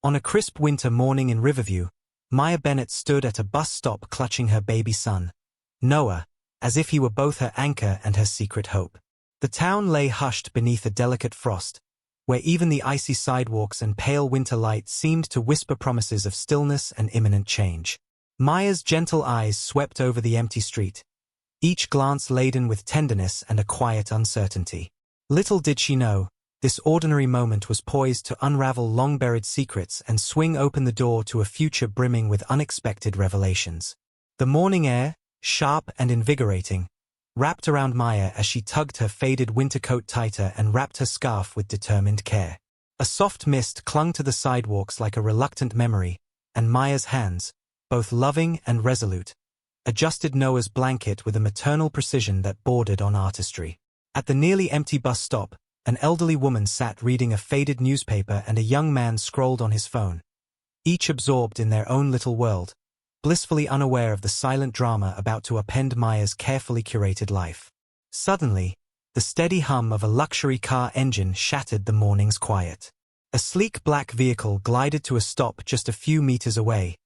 On a crisp winter morning in Riverview, Maya Bennett stood at a bus stop clutching her baby son, Noah, as if he were both her anchor and her secret hope. The town lay hushed beneath a delicate frost, where even the icy sidewalks and pale winter light seemed to whisper promises of stillness and imminent change. Maya's gentle eyes swept over the empty street, each glance laden with tenderness and a quiet uncertainty. Little did she know, this ordinary moment was poised to unravel long-buried secrets and swing open the door to a future brimming with unexpected revelations. The morning air, sharp and invigorating, wrapped around Maya as she tugged her faded winter coat tighter and wrapped her scarf with determined care. A soft mist clung to the sidewalks like a reluctant memory, and Maya's hands, both loving and resolute, adjusted Noah's blanket with a maternal precision that bordered on artistry. At the nearly empty bus stop, an elderly woman sat reading a faded newspaper and a young man scrolled on his phone, each absorbed in their own little world, blissfully unaware of the silent drama about to upend Maya's carefully curated life. Suddenly, the steady hum of a luxury car engine shattered the morning's quiet. A sleek black vehicle glided to a stop just a few meters away,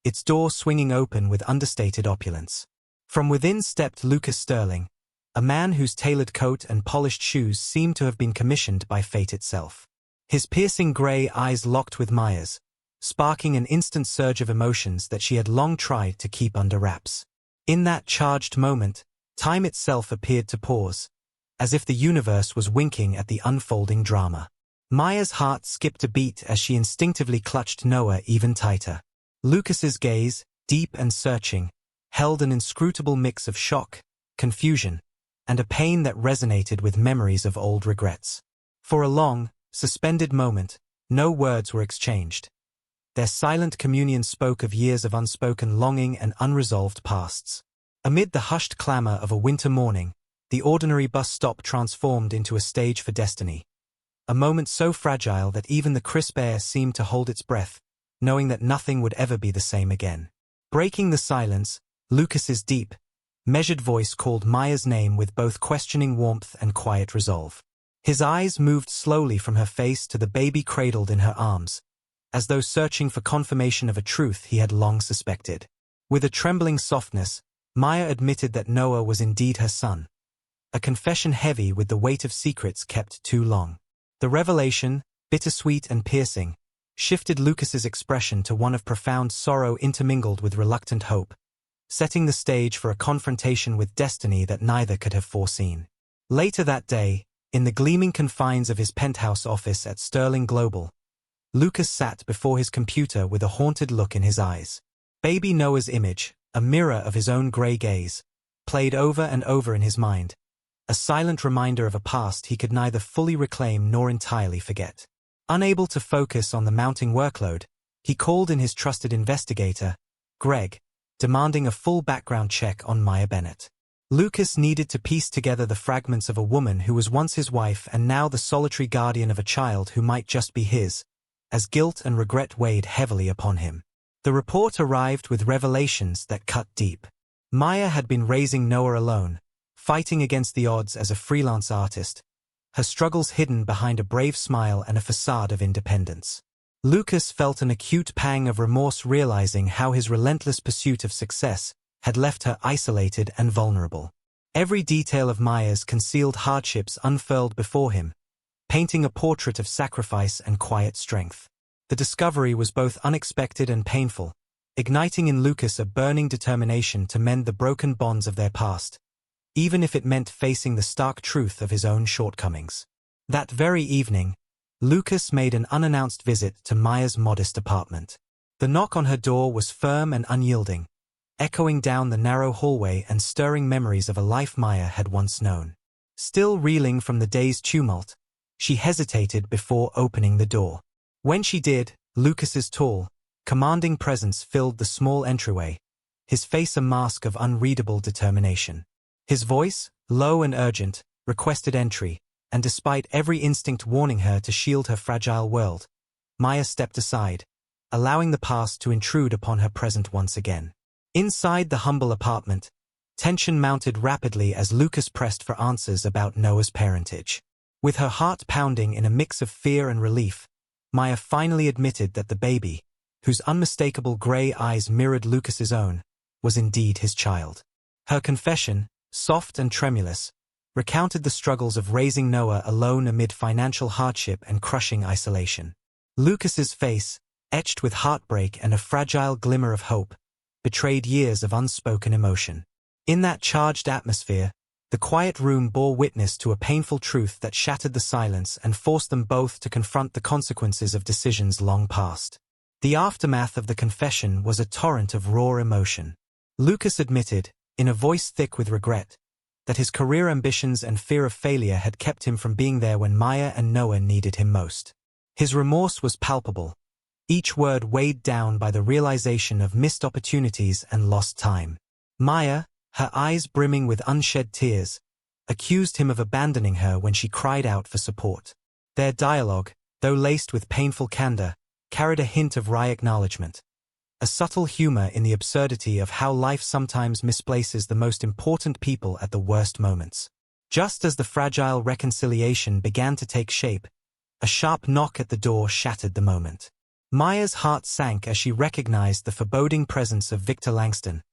its door swinging open with understated opulence. From within stepped Lucas Sterling, a man whose tailored coat and polished shoes seemed to have been commissioned by fate itself. His piercing gray eyes locked with Maya's, sparking an instant surge of emotions that she had long tried to keep under wraps. In that charged moment, time itself appeared to pause, as if the universe was winking at the unfolding drama. Maya's heart skipped a beat as she instinctively clutched Noah even tighter. Lucas's gaze, deep and searching, held an inscrutable mix of shock, confusion, and a pain that resonated with memories of old regrets. For a long, suspended moment, no words were exchanged. Their silent communion spoke of years of unspoken longing and unresolved pasts. Amid the hushed clamor of a winter morning, the ordinary bus stop transformed into a stage for destiny. A moment so fragile that even the crisp air seemed to hold its breath, knowing that nothing would ever be the same again. Breaking the silence, Lucas's deep, measured voice called Maya's name with both questioning warmth and quiet resolve. His eyes moved slowly from her face to the baby cradled in her arms, as though searching for confirmation of a truth he had long suspected. With a trembling softness, Maya admitted that Noah was indeed her son, a confession heavy with the weight of secrets kept too long. The revelation, bittersweet and piercing, shifted Lucas's expression to one of profound sorrow intermingled with reluctant hope, setting the stage for a confrontation with destiny that neither could have foreseen. Later that day, in the gleaming confines of his penthouse office at Sterling Global, Lucas sat before his computer with a haunted look in his eyes. Baby Noah's image, a mirror of his own gray gaze, played over and over in his mind, a silent reminder of a past he could neither fully reclaim nor entirely forget. Unable to focus on the mounting workload, he called in his trusted investigator, Greg, demanding a full background check on Maya Bennett. Lucas needed to piece together the fragments of a woman who was once his wife and now the solitary guardian of a child who might just be his, as guilt and regret weighed heavily upon him. The report arrived with revelations that cut deep. Maya had been raising Noah alone, fighting against the odds as a freelance artist, her struggles hidden behind a brave smile and a facade of independence. Lucas felt an acute pang of remorse realizing how his relentless pursuit of success had left her isolated and vulnerable. Every detail of Maya's concealed hardships unfurled before him, painting a portrait of sacrifice and quiet strength. The discovery was both unexpected and painful, igniting in Lucas a burning determination to mend the broken bonds of their past, even if it meant facing the stark truth of his own shortcomings. That very evening, Lucas made an unannounced visit to Maya's modest apartment. The knock on her door was firm and unyielding, echoing down the narrow hallway and stirring memories of a life Maya had once known. Still reeling from the day's tumult, she hesitated before opening the door. When she did, Lucas's tall, commanding presence filled the small entryway, his face a mask of unreadable determination. His voice, low and urgent, requested entry, and despite every instinct warning her to shield her fragile world, Maya stepped aside, allowing the past to intrude upon her present once again. Inside the humble apartment, tension mounted rapidly as Lucas pressed for answers about Noah's parentage. With her heart pounding in a mix of fear and relief, Maya finally admitted that the baby, whose unmistakable gray eyes mirrored Lucas's own, was indeed his child. Her confession, soft and tremulous, recounted the struggles of raising Noah alone amid financial hardship and crushing isolation. Lucas's face, etched with heartbreak and a fragile glimmer of hope, betrayed years of unspoken emotion. In that charged atmosphere, the quiet room bore witness to a painful truth that shattered the silence and forced them both to confront the consequences of decisions long past. The aftermath of the confession was a torrent of raw emotion. Lucas admitted, in a voice thick with regret, that his career ambitions and fear of failure had kept him from being there when Maya and Noah needed him most. His remorse was palpable, each word weighed down by the realization of missed opportunities and lost time. Maya, her eyes brimming with unshed tears, accused him of abandoning her when she cried out for support. Their dialogue, though laced with painful candor, carried a hint of wry acknowledgement, a subtle humor in the absurdity of how life sometimes misplaces the most important people at the worst moments. Just as the fragile reconciliation began to take shape, a sharp knock at the door shattered the moment. Maya's heart sank as she recognized the foreboding presence of Victor Langston,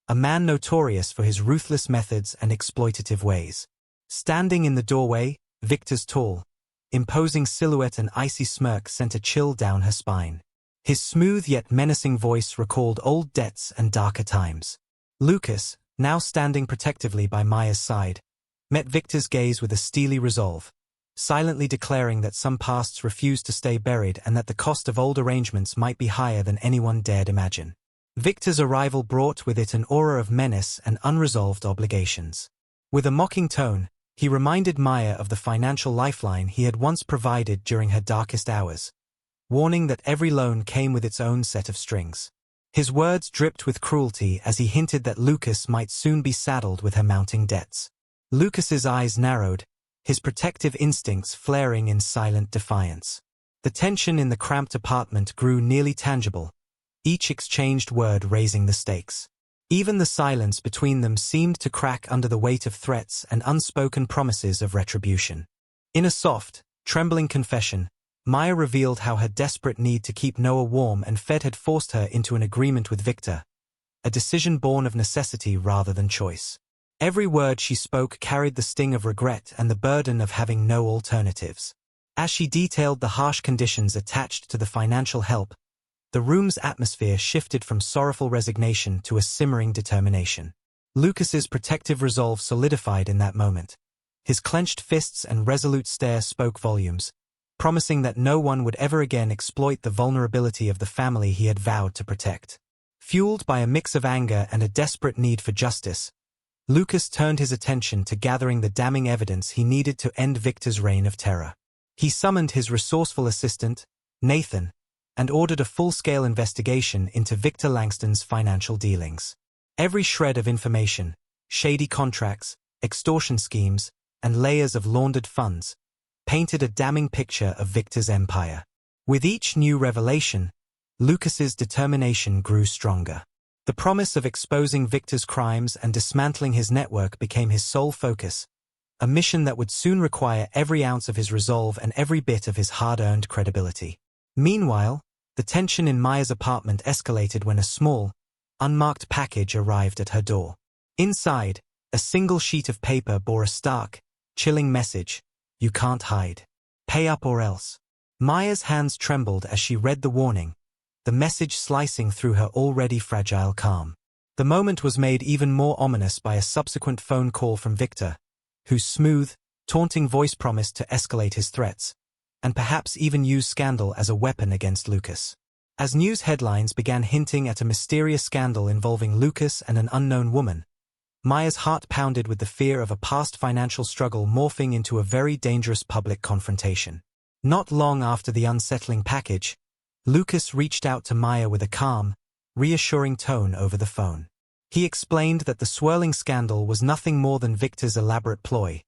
a man notorious for his ruthless methods and exploitative ways. Standing in the doorway, Victor's tall, imposing silhouette and icy smirk sent a chill down her spine. His smooth yet menacing voice recalled old debts and darker times. Lucas, now standing protectively by Maya's side, met Victor's gaze with a steely resolve, silently declaring that some pasts refused to stay buried and that the cost of old arrangements might be higher than anyone dared imagine. Victor's arrival brought with it an aura of menace and unresolved obligations. With a mocking tone, he reminded Maya of the financial lifeline he had once provided during her darkest hours, warning that every loan came with its own set of strings. His words dripped with cruelty as he hinted that Lucas might soon be saddled with her mounting debts. Lucas's eyes narrowed, his protective instincts flaring in silent defiance. The tension in the cramped apartment grew nearly tangible, each exchanged word raising the stakes. Even the silence between them seemed to crack under the weight of threats and unspoken promises of retribution. In a soft, trembling confession, Maya revealed how her desperate need to keep Noah warm and fed had forced her into an agreement with Victor, a decision born of necessity rather than choice. Every word she spoke carried the sting of regret and the burden of having no alternatives. As she detailed the harsh conditions attached to the financial help, the room's atmosphere shifted from sorrowful resignation to a simmering determination. Lucas's protective resolve solidified in that moment. His clenched fists and resolute stare spoke volumes, promising that no one would ever again exploit the vulnerability of the family he had vowed to protect. Fueled by a mix of anger and a desperate need for justice, Lucas turned his attention to gathering the damning evidence he needed to end Victor's reign of terror. He summoned his resourceful assistant, Nathan, and ordered a full-scale investigation into Victor Langston's financial dealings. Every shred of information, shady contracts, extortion schemes, and layers of laundered funds, painted a damning picture of Victor's empire. With each new revelation, Lucas's determination grew stronger. The promise of exposing Victor's crimes and dismantling his network became his sole focus, a mission that would soon require every ounce of his resolve and every bit of his hard-earned credibility. Meanwhile, the tension in Maya's apartment escalated when a small, unmarked package arrived at her door. Inside, a single sheet of paper bore a stark, chilling message: "You can't hide. Pay up or else." Maya's hands trembled as she read the warning, the message slicing through her already fragile calm. The moment was made even more ominous by a subsequent phone call from Victor, whose smooth, taunting voice promised to escalate his threats, and perhaps even use scandal as a weapon against Lucas. As news headlines began hinting at a mysterious scandal involving Lucas and an unknown woman, Maya's heart pounded with the fear of a past financial struggle morphing into a very dangerous public confrontation. Not long after the unsettling package, Lucas reached out to Maya with a calm, reassuring tone over the phone. He explained that the swirling scandal was nothing more than Victor's elaborate ploy,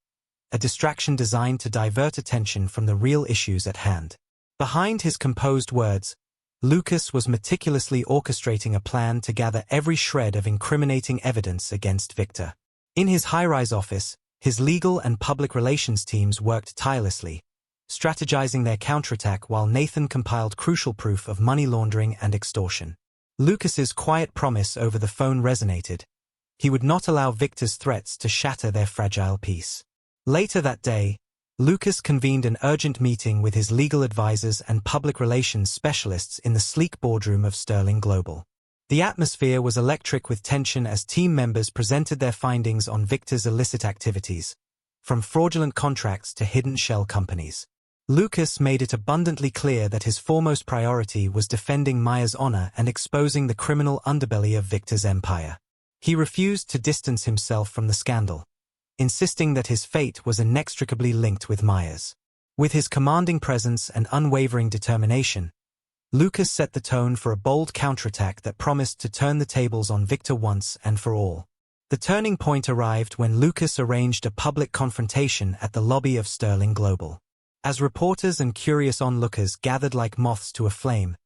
a distraction designed to divert attention from the real issues at hand. Behind his composed words, Lucas was meticulously orchestrating a plan to gather every shred of incriminating evidence against Victor. In his high-rise office, his legal and public relations teams worked tirelessly, strategizing their counterattack while Nathan compiled crucial proof of money laundering and extortion. Lucas's quiet promise over the phone resonated. He would not allow Victor's threats to shatter their fragile peace. Later that day, Lucas convened an urgent meeting with his legal advisors and public relations specialists in the sleek boardroom of Sterling Global. The atmosphere was electric with tension as team members presented their findings on Victor's illicit activities, from fraudulent contracts to hidden shell companies. Lucas made it abundantly clear that his foremost priority was defending Maya's honor and exposing the criminal underbelly of Victor's empire. He refused to distance himself from the scandal, insisting that his fate was inextricably linked with Maya's. With his commanding presence and unwavering determination, Lucas set the tone for a bold counterattack that promised to turn the tables on Victor once and for all. The turning point arrived when Lucas arranged a public confrontation at the lobby of Sterling Global. As reporters and curious onlookers gathered like moths to a flame,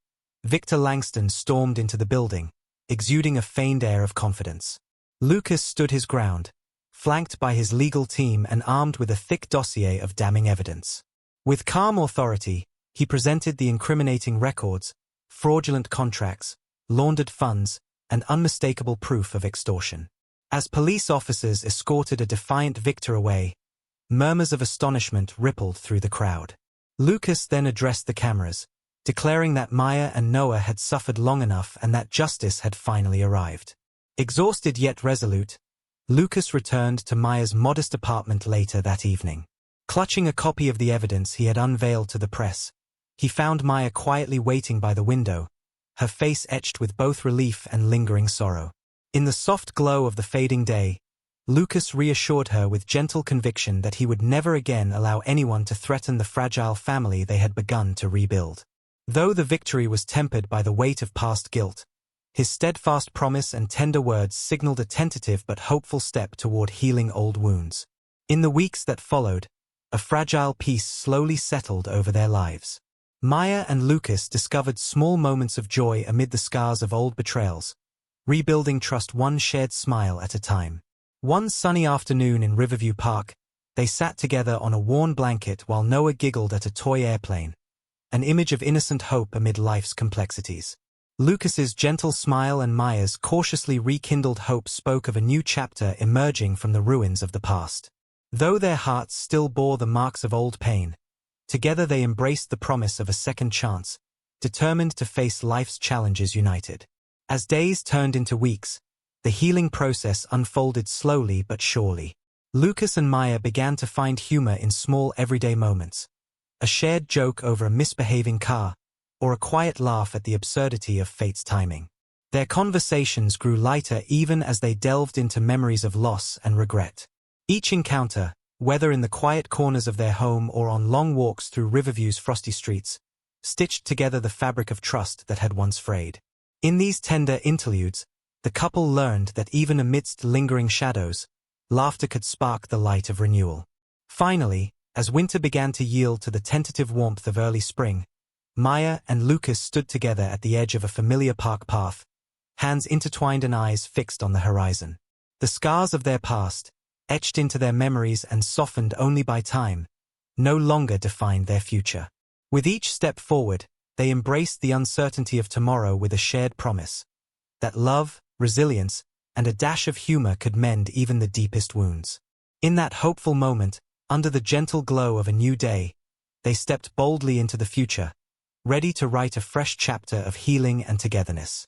Victor Langston stormed into the building, exuding a feigned air of confidence. Lucas stood his ground, flanked by his legal team and armed with a thick dossier of damning evidence. With calm authority, he presented the incriminating records, fraudulent contracts, laundered funds, and unmistakable proof of extortion. As police officers escorted a defiant Victor away, murmurs of astonishment rippled through the crowd. Lucas then addressed the cameras, declaring that Maya and Noah had suffered long enough and that justice had finally arrived. Exhausted yet resolute, Lucas returned to Maya's modest apartment later that evening. Clutching a copy of the evidence he had unveiled to the press, he found Maya quietly waiting by the window, her face etched with both relief and lingering sorrow. In the soft glow of the fading day, Lucas reassured her with gentle conviction that he would never again allow anyone to threaten the fragile family they had begun to rebuild. Though the victory was tempered by the weight of past guilt, his steadfast promise and tender words signaled a tentative but hopeful step toward healing old wounds. In the weeks that followed, a fragile peace slowly settled over their lives. Maya and Lucas discovered small moments of joy amid the scars of old betrayals, rebuilding trust one shared smile at a time. One sunny afternoon in Riverview Park, they sat together on a worn blanket while Noah giggled at a toy airplane, an image of innocent hope amid life's complexities. Lucas's gentle smile and Maya's cautiously rekindled hope spoke of a new chapter emerging from the ruins of the past. Though their hearts still bore the marks of old pain, together they embraced the promise of a second chance, determined to face life's challenges united. As days turned into weeks, the healing process unfolded slowly but surely. Lucas and Maya began to find humor in small everyday moments. A shared joke over a misbehaving car, or a quiet laugh at the absurdity of fate's timing. Their conversations grew lighter even as they delved into memories of loss and regret. Each encounter, whether in the quiet corners of their home or on long walks through Riverview's frosty streets, stitched together the fabric of trust that had once frayed. In these tender interludes, the couple learned that even amidst lingering shadows, laughter could spark the light of renewal. Finally, as winter began to yield to the tentative warmth of early spring, Maya and Lucas stood together at the edge of a familiar park path, hands intertwined and eyes fixed on the horizon. The scars of their past, etched into their memories and softened only by time, no longer defined their future. With each step forward, they embraced the uncertainty of tomorrow with a shared promise that love, resilience, and a dash of humor could mend even the deepest wounds. In that hopeful moment, under the gentle glow of a new day, they stepped boldly into the future, ready to write a fresh chapter of healing and togetherness.